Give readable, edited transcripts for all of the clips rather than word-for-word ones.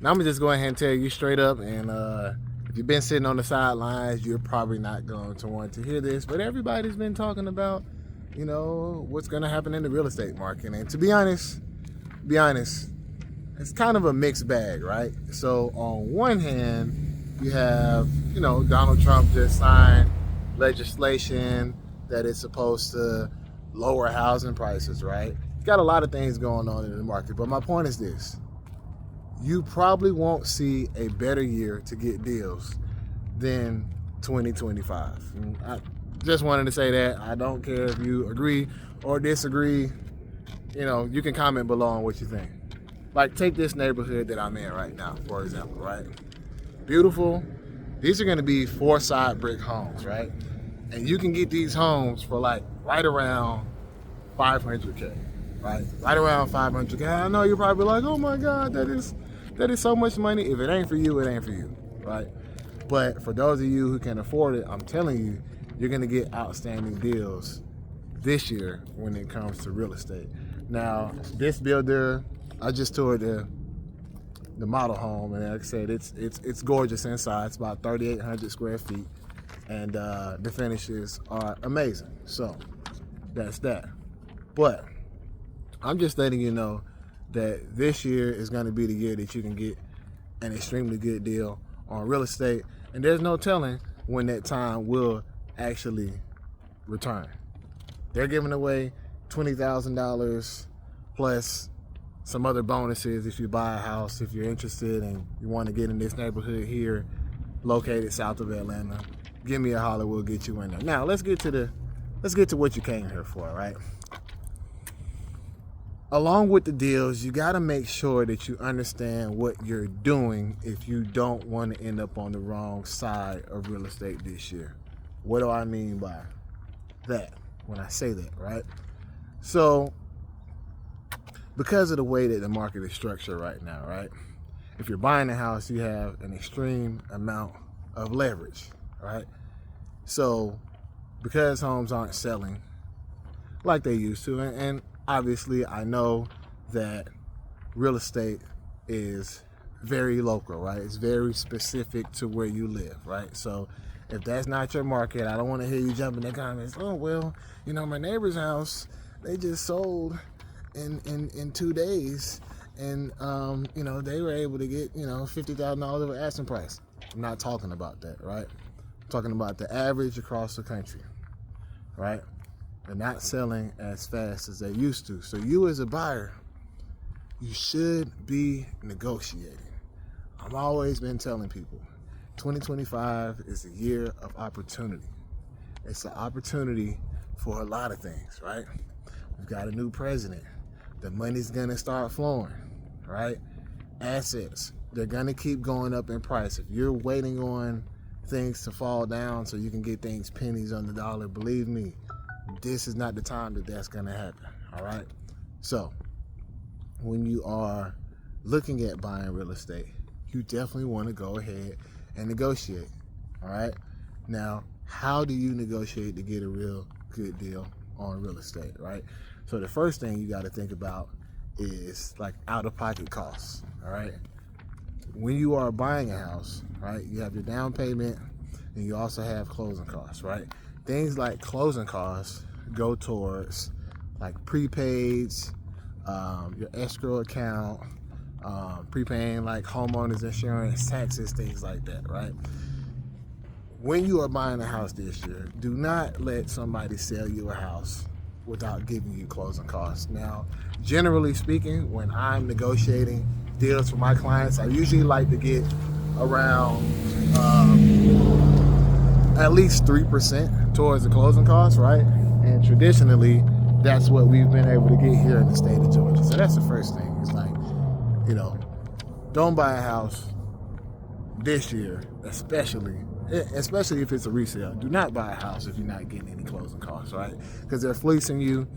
Now I'm gonna just go ahead and tell you straight up, and if you've been sitting on the sidelines, you're probably not going to want to hear this, but everybody's been talking about, what's gonna happen in the real estate market. And to be honest, it's kind of a mixed bag, right? So on one hand, you have, Donald Trump just signed legislation that is supposed to lower housing prices, right? It's got a lot of things going on in the market, but my point is this. You probably won't see a better year to get deals than 2025. And I just wanted to say that. I don't care if you agree or disagree. You can comment below on what you think. Like, take this neighborhood that I'm in right now, for example, right? Beautiful. These are going to be 4-side brick homes, right? And you can get these homes for like right around $500K, right? Right around $500K. I know you're probably like, oh my God, that is so much money. If it ain't for you, it ain't for you, right? But for those of you who can afford it, I'm telling you, you're gonna get outstanding deals this year when it comes to real estate. Now, this builder, I just toured the model home, and like I said, it's gorgeous inside. It's about 3,800 square feet, and the finishes are amazing. So that's that. But I'm just letting you know that this year is going to be the year that you can get an extremely good deal on real estate, and there's no telling when that time will actually return. They're giving away $20,000 plus some other bonuses if you buy a house, if you're interested and you want to get in this neighborhood here, located south of Atlanta. Give me a holler, we'll get you in there. Now let's get to what you came here for, right? Along with the deals, you got to make sure that you understand what you're doing if you don't want to end up on the wrong side of real estate this year. What do I mean by that when I say that, right? So, because of the way that the market is structured right now, right? If you're buying a house, you have an extreme amount of leverage, right? So, because homes aren't selling like they used to, and obviously, I know that real estate is very local, right? It's very specific to where you live, right? So if that's not your market, I don't want to hear you jump in the comments. Oh, well, my neighbor's house, they just sold in 2 days, and they were able to get $50,000 over asking price. I'm not talking about that, right? I'm talking about the average across the country, right? They're not selling as fast as they used to. So you as a buyer, you should be negotiating. I've always been telling people, 2025 is a year of opportunity. It's an opportunity for a lot of things, right? We've got a new president. The money's gonna start flowing, right? Assets, they're gonna keep going up in price. If you're waiting on things to fall down so you can get things pennies on the dollar, believe me, this is not the time that's going to happen, all right? So, when you are looking at buying real estate, you definitely want to go ahead and negotiate, all right? Now, how do you negotiate to get a real good deal on real estate, right? So, the first thing you got to think about is like out-of-pocket costs, all right? When you are buying a house, right, you have your down payment and you also have closing costs, right? Things like closing costs go towards like prepaids, your escrow account, prepaying like homeowners insurance, taxes, things like that, right? When you are buying a house this year, do not let somebody sell you a house without giving you closing costs. Now, generally speaking, when I'm negotiating deals for my clients, I usually like to get around at least 3% towards the closing costs, right? And traditionally, that's what we've been able to get here in the state of Georgia. So that's the first thing. It's like, don't buy a house this year, especially if it's a resale. Do not buy a house if you're not getting any closing costs, right? Because they're fleecing you.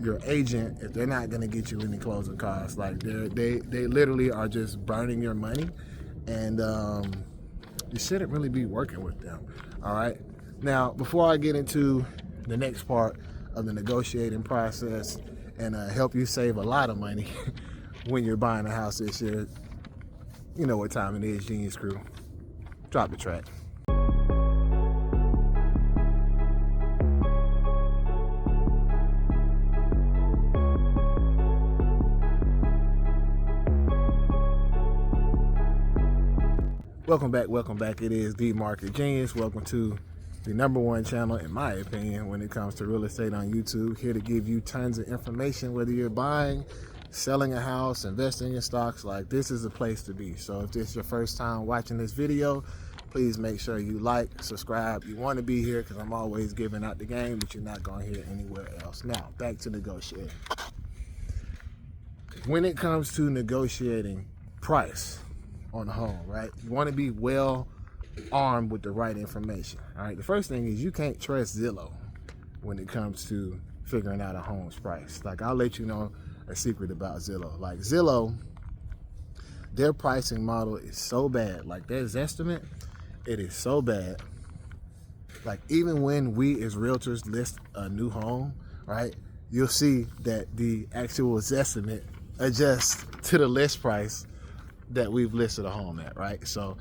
Your agent, if they're not going to get you any closing costs, like they literally are just burning your money, and you shouldn't really be working with them. All right. Now, before I get into the next part of the negotiating process and help you save a lot of money when you're buying a house this year, You know what time it is, Genius Crew. Drop the track. Welcome back. It is The Market Genius. Welcome to the #1 channel, in my opinion, when it comes to real estate on YouTube. Here to give you tons of information, whether you're buying, selling a house, investing in stocks. Like, this is a place to be. So if this is your first time watching this video, please make sure you like, subscribe. You want to be here because I'm always giving out the game that you're not going to hear anywhere else. Now, back to negotiating. When it comes to negotiating price on a home, right? You want to be well armed with the right information. All right. The first thing is you can't trust Zillow when it comes to figuring out a home's price. Like, I'll let you know a secret about Zillow. Like, Zillow, their pricing model is so bad. Like, their estimate, it is so bad. Like, even when we as realtors list a new home, right, you'll see that the actual estimate adjusts to the list price that we've listed a home at, right? So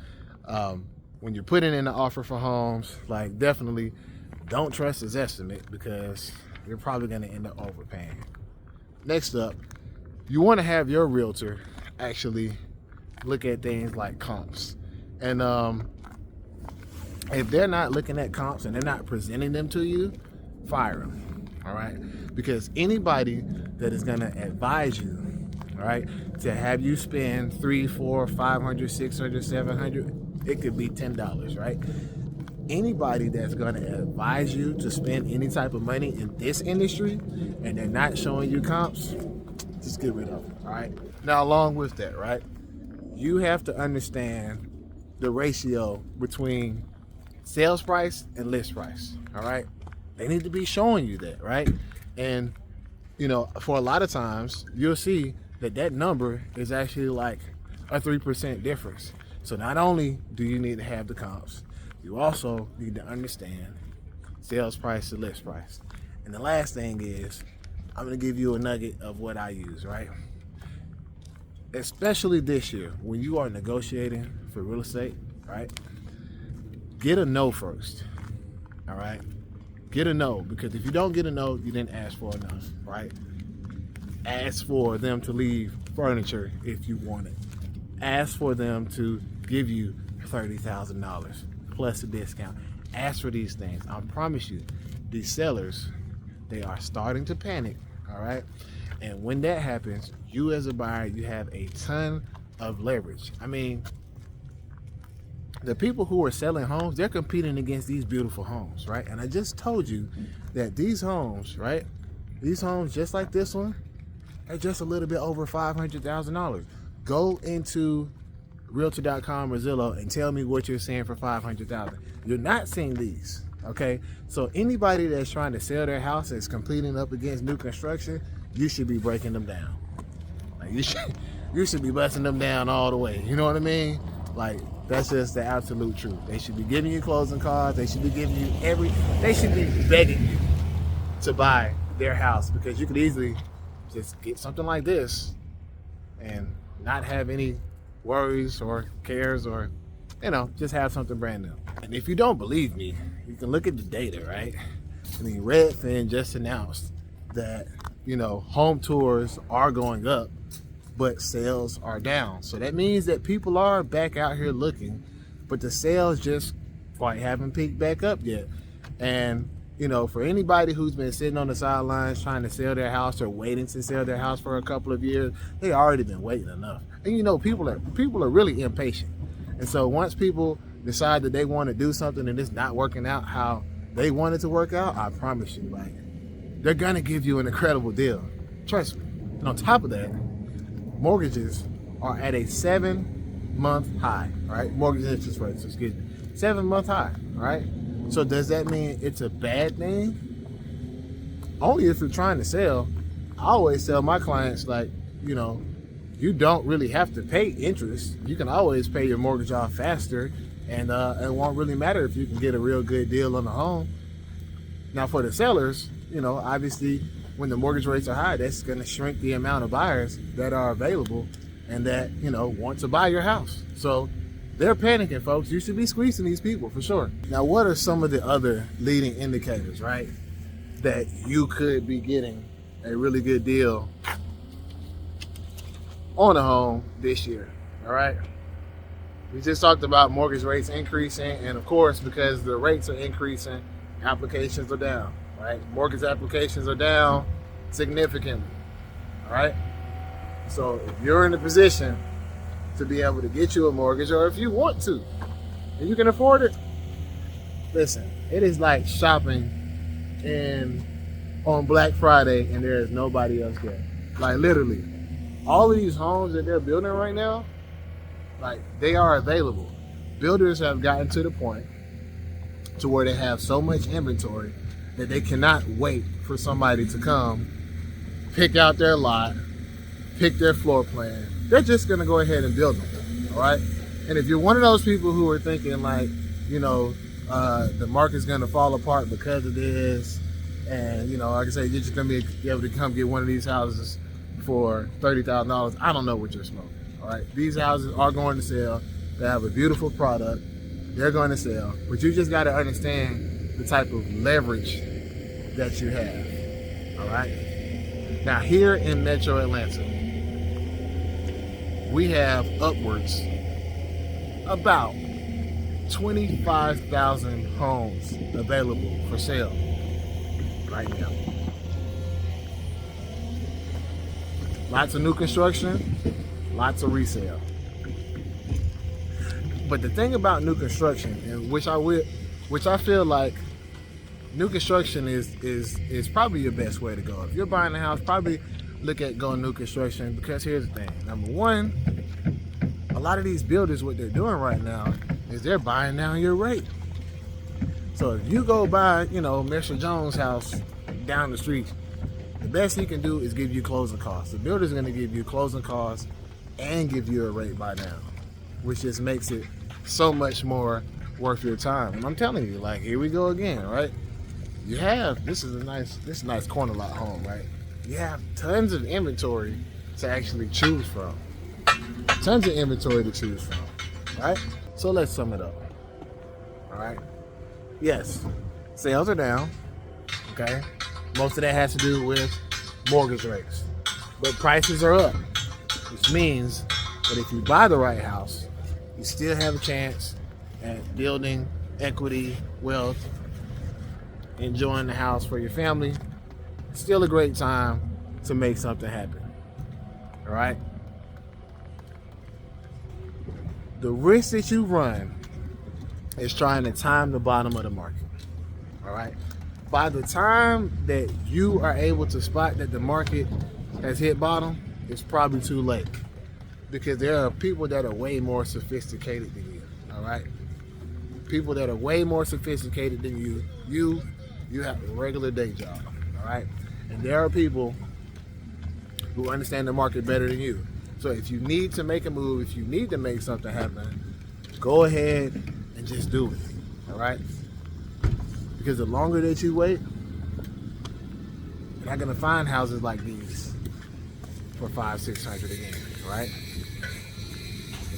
when you're putting in an offer for homes, like, definitely don't trust his estimate because you're probably going to end up overpaying. Next up, you want to have your realtor actually look at things like comps. And if they're not looking at comps and they're not presenting them to you, fire them, all right? Because anybody that is going to advise you, all right, to have you spend $300, $400, $500, $600, $700, it could be $10, right? Anybody that's going to advise you to spend any type of money in this industry and they're not showing you comps, just get rid of them, all right? Now, along with that, right, you have to understand the ratio between sales price and list price, all right? They need to be showing you that, right? And, you know, for a lot of times, you'll see that number is actually like a 3% difference. So not only do you need to have the comps, you also need to understand sales price to list price. And the last thing is, I'm going to give you a nugget of what I use, right? Especially this year, when you are negotiating for real estate, right? Get a no first, all right? Get a no, because if you don't get a no, you didn't ask for enough, right? Ask for them to leave furniture if you want it. Ask for them to give you $30,000 plus a discount. Ask for these things. I promise you, these sellers, they are starting to panic, all right? And when that happens, you as a buyer, you have a ton of leverage. I mean, the people who are selling homes, they're competing against these beautiful homes, right? And I just told you that these homes, right? These homes, just like this one, are just a little bit over $500,000. Go into Realtor.com or Zillow and tell me what you're seeing for $500,000. You're not seeing these, okay? So anybody that's trying to sell their house that's competing up against new construction, you should be breaking them down. Like, you should be busting them down all the way. You know what I mean? Like, that's just the absolute truth. They should be giving you closing costs. They should be giving you they should be begging you to buy their house, because you could easily just get something like this and not have any worries or cares, or, you know, just have something brand new. And if you don't believe me, you can look at the data, right? I mean, Redfin just announced that, you know, home tours are going up, but sales are down. So that means that people are back out here looking, but the sales just quite haven't peaked back up yet. And, you know, for anybody who's been sitting on the sidelines trying to sell their house or waiting to sell their house for a couple of years, they already been waiting enough. And, you know, people are really impatient. And so once people decide that they want to do something and it's not working out how they want it to work out, I promise you, like, they're gonna give you an incredible deal. Trust me. And on top of that, mortgages are at a 7-month high, right? Mortgage interest rates, excuse me. 7-month high, right? So does that mean it's a bad thing? Only if you're trying to sell. I always tell my clients, like, you know, you don't really have to pay interest. You can always pay your mortgage off faster, and it won't really matter if you can get a real good deal on the home. Now, for the sellers, you know, obviously, when the mortgage rates are high, that's going to shrink the amount of buyers that are available and that, want to buy your house. So they're panicking, folks. You should be squeezing these people for sure. Now, what are some of the other leading indicators, right, that you could be getting a really good deal on a home this year? All right. We just talked about mortgage rates increasing, and of course, because the rates are increasing, applications are down, right? Mortgage applications are down significantly, all right? So if you're in a position to be able to get you a mortgage, or if you want to, and you can afford it, listen, it is like shopping on Black Friday and there is nobody else there. Like literally, all of these homes that they're building right now, like they are available. Builders have gotten to the point to where they have so much inventory that they cannot wait for somebody to come pick out their lot, pick their floor plan. They're just gonna go ahead and build them, all right? And if you're one of those people who are thinking like, the market's gonna fall apart because of this, and like I say, you're just gonna be able to come get one of these houses for $30,000, I don't know what you're smoking. All right, these houses are going to sell. They have a beautiful product. They're going to sell, but you just got to understand the type of leverage that you have. All right. Now here in Metro Atlanta, we have upwards about 25,000 homes available for sale right now. Lots of new construction. Lots of resale. But the thing about new construction, and which I feel like new construction is probably your best way to go. If you're buying a house, probably look at going new construction, because here's the thing. Number one, a lot of these builders, what they're doing right now is they're buying down your rate. So if you go buy, Mr. Jones' house down the street, the best he can do is give you closing costs. The builder's going to give you closing costs and give you a rate buy down, which just makes it so much more worth your time. And I'm telling you, like, here we go again, right? This is a nice corner lot home, right? You have tons of inventory to actually choose from. Tons of inventory to choose from, right? So let's sum it up, all right? Yes, sales are down, okay? Most of that has to do with mortgage rates, but prices are up. Which means that if you buy the right house, you still have a chance at building equity, wealth, enjoying the house for your family. Still a great time to make something happen. All right? The risk that you run is trying to time the bottom of the market. All right? By the time that you are able to spot that the market has hit bottom, it's probably too late, because there are people that are way more sophisticated than you, all right? People that are way more sophisticated than you. You have a regular day job, all right? And there are people who understand the market better than you. So if you need to make a move, if you need to make something happen, go ahead and just do it, all right? Because the longer that you wait, you're not gonna find houses like these for $500-600 again, right?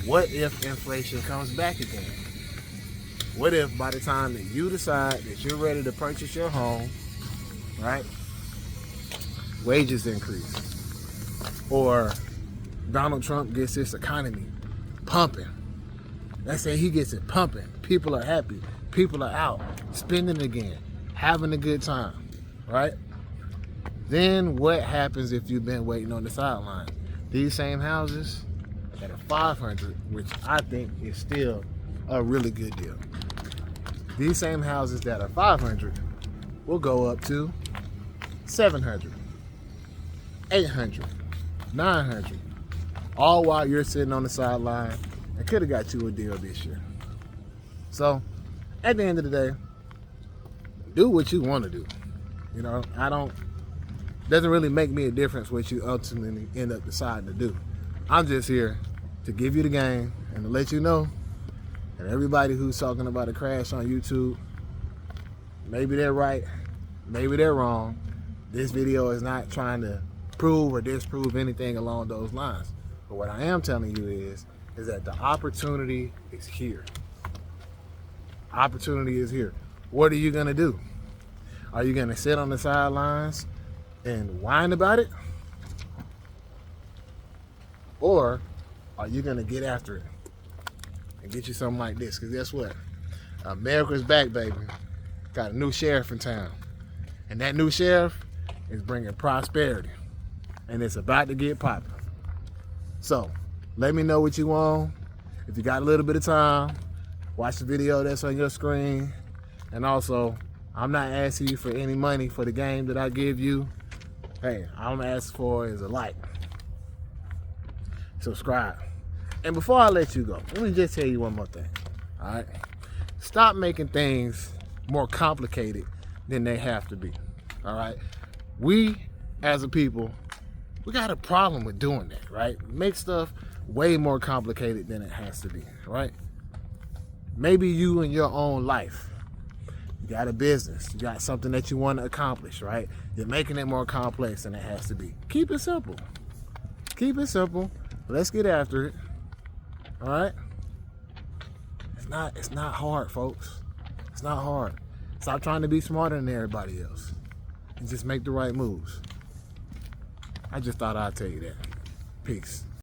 What if inflation comes back again? What if by the time that you decide that you're ready to purchase your home, right, wages increase, or Donald Trump gets this economy pumping? Let's say he gets it pumping. People are happy. People are out spending again, having a good time, right? Then what happens if you've been waiting on the sideline? These same houses at a 500, which I think is still a really good deal. These same houses that are 500 will go up to 700, 800, 900, all while you're sitting on the sideline and could have got you a deal this year. So at the end of the day, do what you want to do. Doesn't really make me a difference what you ultimately end up deciding to do. I'm just here to give you the game and to let you know that everybody who's talking about a crash on YouTube, maybe they're right, maybe they're wrong. This video is not trying to prove or disprove anything along those lines. But what I am telling you is that the opportunity is here. Opportunity is here. What are you gonna do? Are you gonna sit on the sidelines and whine about it? Or are you gonna get after it and get you something like this? Because guess what? America's back, baby. Got a new sheriff in town. And that new sheriff is bringing prosperity. And it's about to get popping. So, let me know what you want. If you got a little bit of time, watch the video that's on your screen. And also, I'm not asking you for any money for the game that I give you. Hey, all I'm asking for is a like. Subscribe. And before I let you go, let me just tell you one more thing. All right? Stop making things more complicated than they have to be. All right? We, as a people, we got a problem with doing that, right? Make stuff way more complicated than it has to be, right? Maybe you in your own life, you got a business, you got something that you want to accomplish, right? You're making it more complex than it has to be. Keep it simple. Keep it simple. Let's get after it. All right? It's not hard, folks. It's not hard. Stop trying to be smarter than everybody else and just make the right moves. I just thought I'd tell you that. Peace.